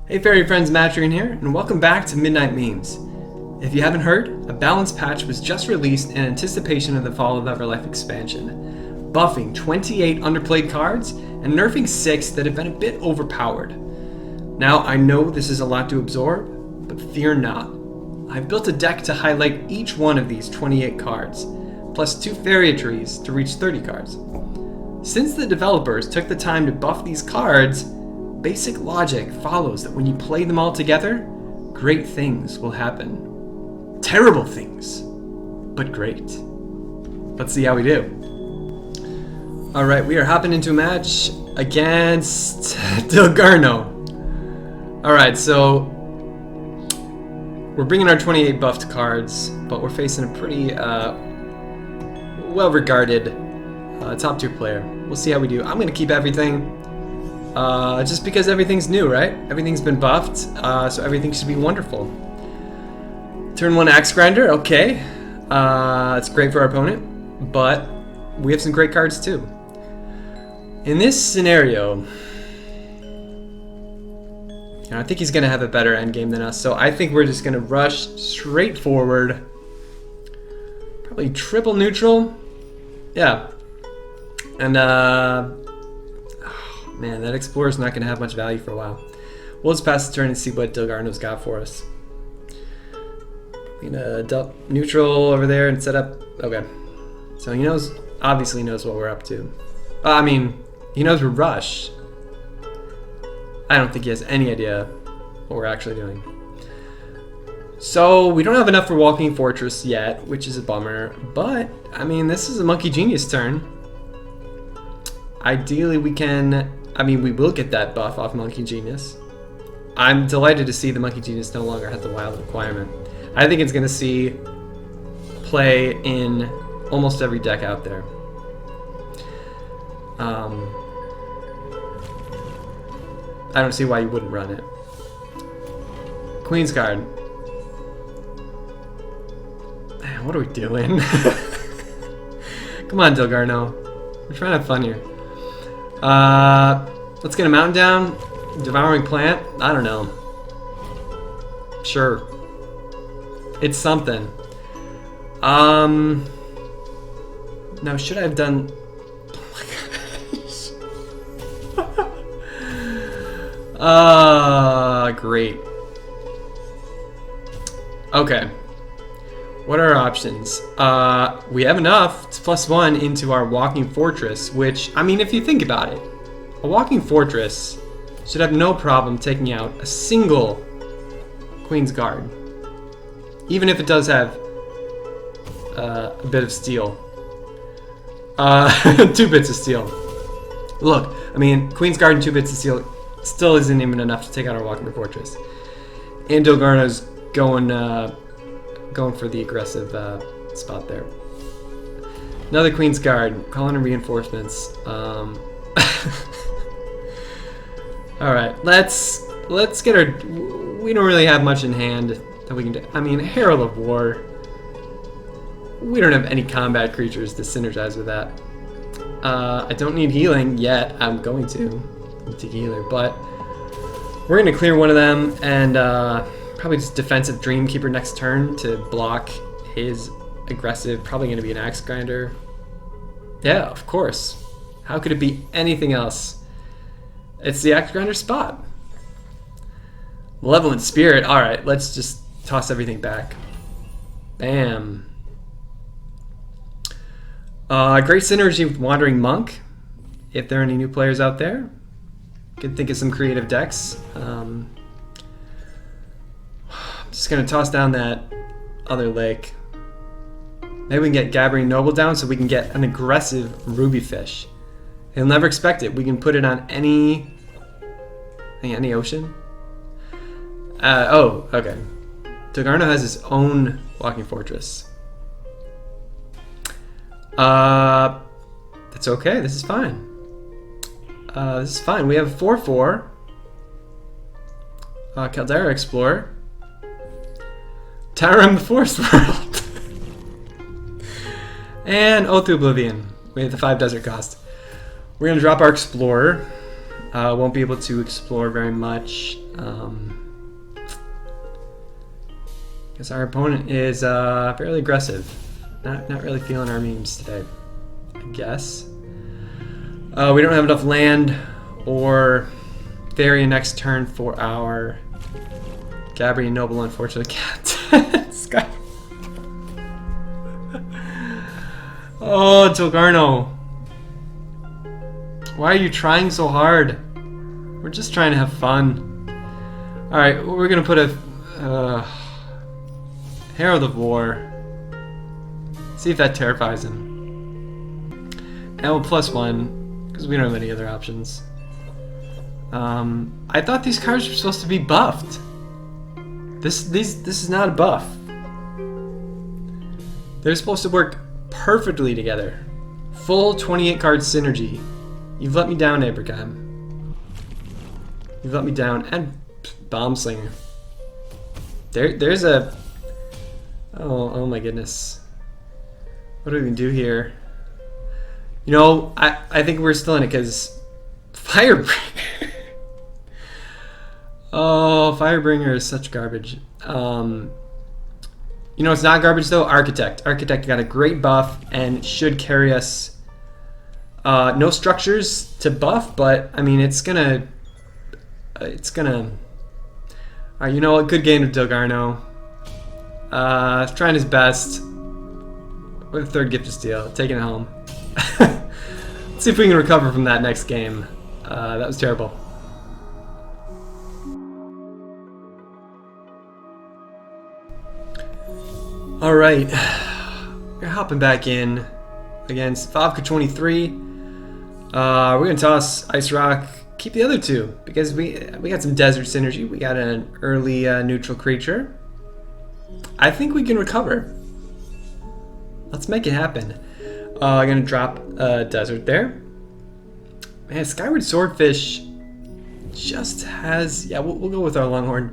Hey fairy friends, Matrin here, and welcome back to Midnight Memes. If you haven't heard, a balance patch was just released in anticipation of the Fall of Everlife expansion, buffing 28 underplayed cards and nerfing 6 that have been a bit overpowered. Now I know this is a lot to absorb, but fear not. I've built a deck to highlight each one of these 28 cards, plus 2 fairy trees to reach 30 cards. Since the developers took the time to buff these cards, basic logic follows that when you play them all together, great things will happen. Terrible things, but great. Let's see how we do. Alright, we are hopping into a match against Delgarno. Alright, so we're bringing our 28 buffed cards, but we're facing a pretty well-regarded top tier player. We'll see how we do. I'm going to keep everything. Just because everything's new, right? Everything's been buffed, so everything should be wonderful. Turn 1 Axe Grinder, okay. It's great for our opponent, but we have some great cards too. In this scenario, I think he's going to have a better endgame than us, so I think we're just going to rush straight forward. Probably triple neutral. Yeah. And, man, that Explorer's not going to have much value for a while. We'll just pass the turn and see what Delgarno's got for us. We're going to dump neutral over there and set up... Okay. So he knows, obviously knows what we're up to. I mean, he knows we're rush. I don't think he has any idea what we're actually doing. So we don't have enough for Walking Fortress yet, which is a bummer. But, I mean, this is a Monkey Genius turn. Ideally, we can... I mean, we will get that buff off Monkey Genius. I'm delighted to see the Monkey Genius no longer has the wild requirement. I think it's going to see play in almost every deck out there. I don't see why you wouldn't run it. Queen's card. Man, what are we doing? Come on, Delgarno. We're trying to have fun here. Let's get a mountain down. Devouring plant? I don't know. Sure. It's something. Now should I have done... Oh my gosh. Great. Okay. What are our options? We have enough. It's +1 into our Walking Fortress, which, I mean, if you think about it, a Walking Fortress should have no problem taking out a single Queen's Guard. Even if it does have a bit of steel. 2 bits of steel. Look, I mean, Queen's Guard and 2 bits of steel still isn't even enough to take out our Walking Fortress. And Delgarno's going for the aggressive spot there. Another Queen's Guard, calling in reinforcements. All right, let's get our. We don't really have much in hand that we can do. I mean, Herald of War. We don't have any combat creatures to synergize with that. I don't need healing yet. I'm going to take a healer, but we're gonna clear one of them and. Probably just defensive Dreamkeeper next turn to block his aggressive. Probably going to be an Axe Grinder. Yeah, of course. How could it be anything else? It's the Axe Grinder spot. Malevolent Spirit. Alright, let's just toss everything back. Bam. Great synergy with Wandering Monk. If there are any new players out there, could think of some creative decks. Just gonna toss down that other lake. Maybe we can get Gabbering Noble down so we can get an aggressive Ruby Fish. He'll never expect it. We can put it on any ocean. Oh, okay. Delgarno has his own Walking Fortress. That's okay. This is fine. This is fine. We have 4/4. Caldera Explorer. Tower the Forest World. And Oath to Oblivion. We have the 5 desert cost. We're going to drop our Explorer. Won't be able to explore very much. Because our opponent is fairly aggressive. Not really feeling our memes today, I guess. We don't have enough land or fairy next turn for our Gabriel Noble, unfortunate cat. Sky. Oh, Tolgarno. Why are you trying so hard? We're just trying to have fun. Alright, we're gonna put a Herald of War. See if that terrifies him. And we'll +1, because we don't have any other options. I thought these cards were supposed to be buffed. This is not a buff. They're supposed to work perfectly together. Full 28 card synergy. You've let me down, Abrakam. You've let me down. And Bomb Slinger. There's a... Oh my goodness. What do we even do here? You know, I think we're still in it because Firebringer. Oh, Firebringer is such garbage. You know, it's not garbage though. Architect. Architect got a great buff and should carry us. No structures to buff, but I mean, it's gonna. Alright, you know what? Good game to Delgarno. Trying his best. With a third gift to steal, taking it home. Let's see if we can recover from that next game. That was terrible. Alright, we're hopping back in against Favka 23. We're gonna toss Ice Rock, keep the other two because we got some desert synergy. We got an early neutral creature. I think we can recover. Let's make it happen. I'm gonna drop a desert there. Man, Skyward Swordfish just has... Yeah, we'll go with our Longhorn.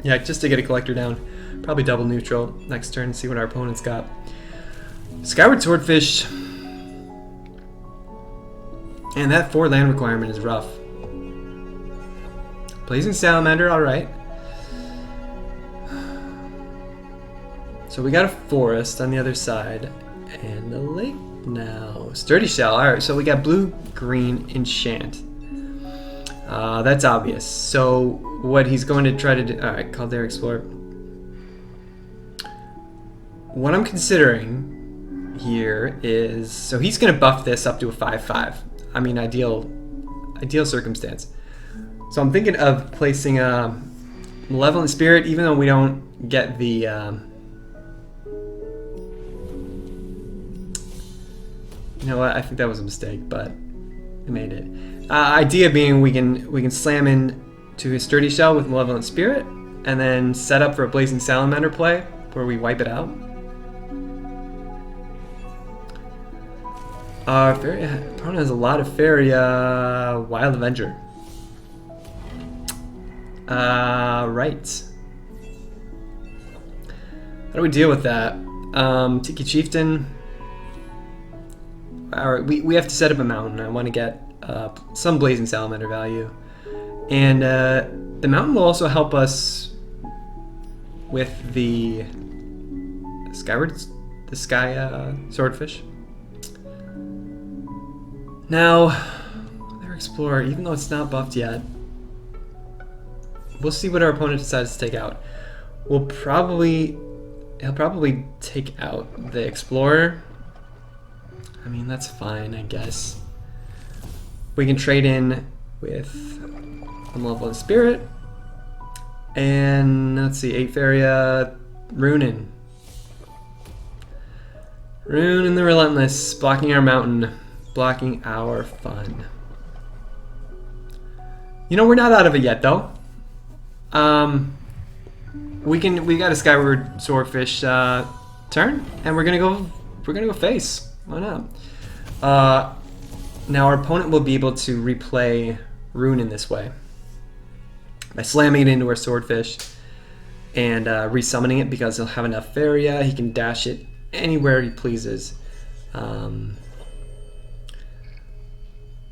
Yeah, just to get a collector down. Probably double neutral next turn and see what our opponent's got. Skyward Swordfish. And that 4 land requirement is rough. Blazing Salamander, alright. So we got a forest on the other side. And a lake now. Sturdy Shell, alright, so we got blue-green enchant. That's obvious. So what he's going to try to do... Alright, Caldera Explorer. What I'm considering here is... So he's going to buff this up to a 5/5. I mean, ideal circumstance. So I'm thinking of placing a Malevolent Spirit, even though we don't get the... You know what? I think that was a mistake, but I made it. Idea being we can slam in to his Sturdy Shell with Malevolent Spirit, and then set up for a Blazing Salamander play where we wipe it out. Fairy opponent has a lot of Fairy Wild Avenger. Right. How do we deal with that? Tiki Chieftain. Alright, we have to set up a mountain. I want to get some Blazing Salamander value. And the mountain will also help us with the Sky Swordfish. Now, their Explorer, even though it's not buffed yet, we'll see what our opponent decides to take out. He'll probably take out the Explorer. I mean, that's fine, I guess. We can trade in with a Malevolent Spirit. And let's see, 8 Fairy Runin. Runin the Relentless, blocking our mountain, blocking our fun. You know, we're not out of it yet, though. We got a Skyward Swordfish turn, and we're gonna go face. Why not? Now our opponent will be able to replay Rune in this way by slamming it into our Swordfish and resummoning it because he'll have enough Faria. He can dash it anywhere he pleases.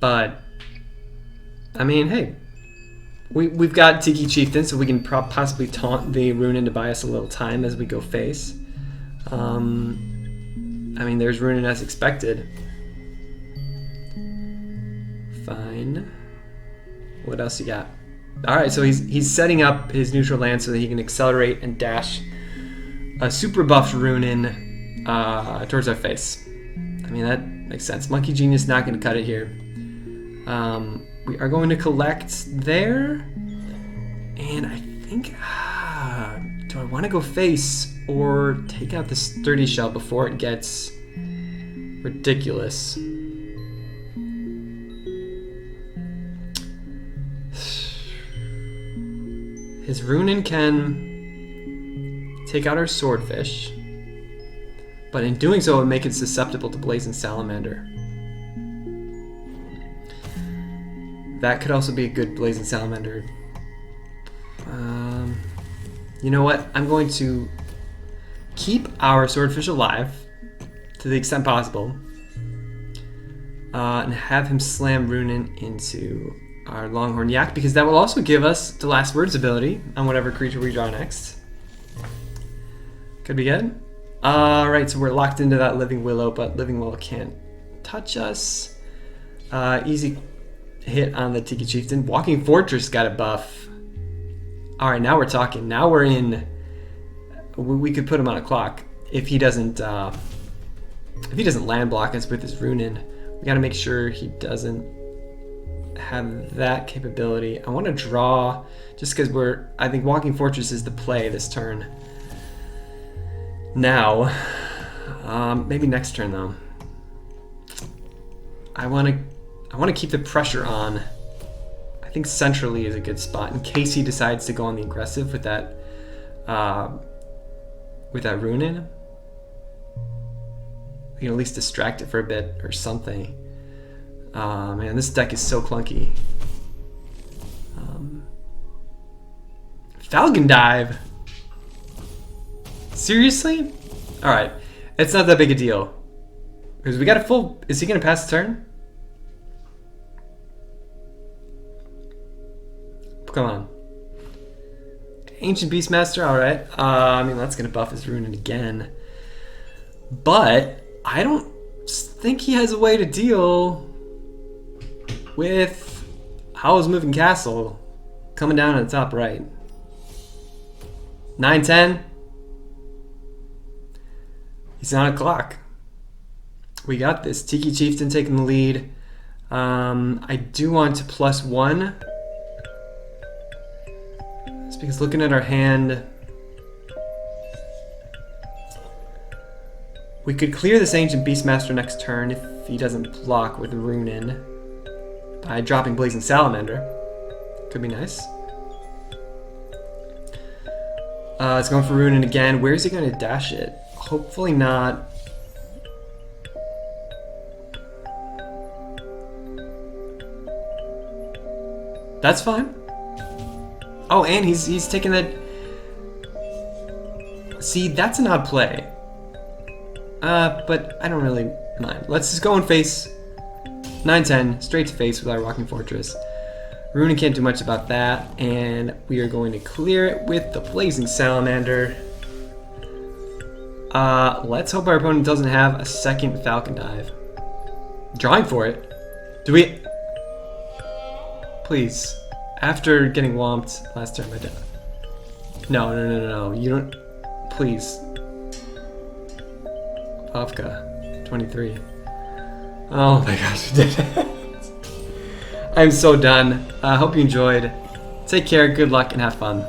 But I mean, hey, we've got Tiki Chieftain, so we can possibly taunt the Runin to buy us a little time as we go face. I mean, there's Runin as expected. Fine. What else you got? Alright, so he's setting up his neutral land so that he can accelerate and dash a super buffed Runin towards our face. I mean, that makes sense. Monkey Genius not going to cut it here. We are going to collect there. And I think... do I want to go face or take out the Sturdy Shell before it gets ridiculous? His Runin can take out our Swordfish, but in doing so it would make it susceptible to Blazing Salamander. That could also be a good Blazing Salamander. You know what? I'm going to keep our Swordfish alive to the extent possible, and have him slam Runin into our Longhorn Yak, because that will also give us the Last Words ability on whatever creature we draw next. Could be good. Alright, so we're locked into that Living Willow, but Living Willow can't touch us. Easy hit on the Tiki Chieftain. Walking Fortress got a buff. Alright, now we're talking. Now we're in... We could put him on a clock if he doesn't land block us with his Runin. We gotta make sure he doesn't have that capability. I want to draw just because I think Walking Fortress is the play this turn. Now, maybe next turn though. I want to keep the pressure on. I think centrally is a good spot in case he decides to go on the aggressive with that Runin. We can at least distract it for a bit or something. Man, this deck is so clunky. Falcon Dive? Seriously? Alright, it's not that big a deal. Because we got a full... Is he going to pass the turn? Come on. Ancient Beastmaster, alright. I mean, that's going to buff his Runin again. But I don't think he has a way to deal with Howl's Moving Castle coming down at the top right. 9-10. He's on a clock. We got this. Tiki Chieftain taking the lead. I do want to +1. Just because looking at our hand, we could clear this Ancient Beastmaster next turn if he doesn't block with Runin by dropping Blazing Salamander. Could be nice. It's going for Runin again. Where is he going to dash it? Hopefully not. That's fine. Oh, and he's taking that. See, that's an odd play. But I don't really mind. Let's just go and face 9-10, straight to face with our Walking Fortress. Runin can't do much about that, and we are going to clear it with the Blazing Salamander. Let's hope our opponent doesn't have a second Falcon Dive. Drawing for it. Do we... Please. After getting whomped last turn by death. No. You don't... Please. Pavka. 23. Oh my gosh, we did it. I'm so done. I hope you enjoyed. Take care, good luck, and have fun.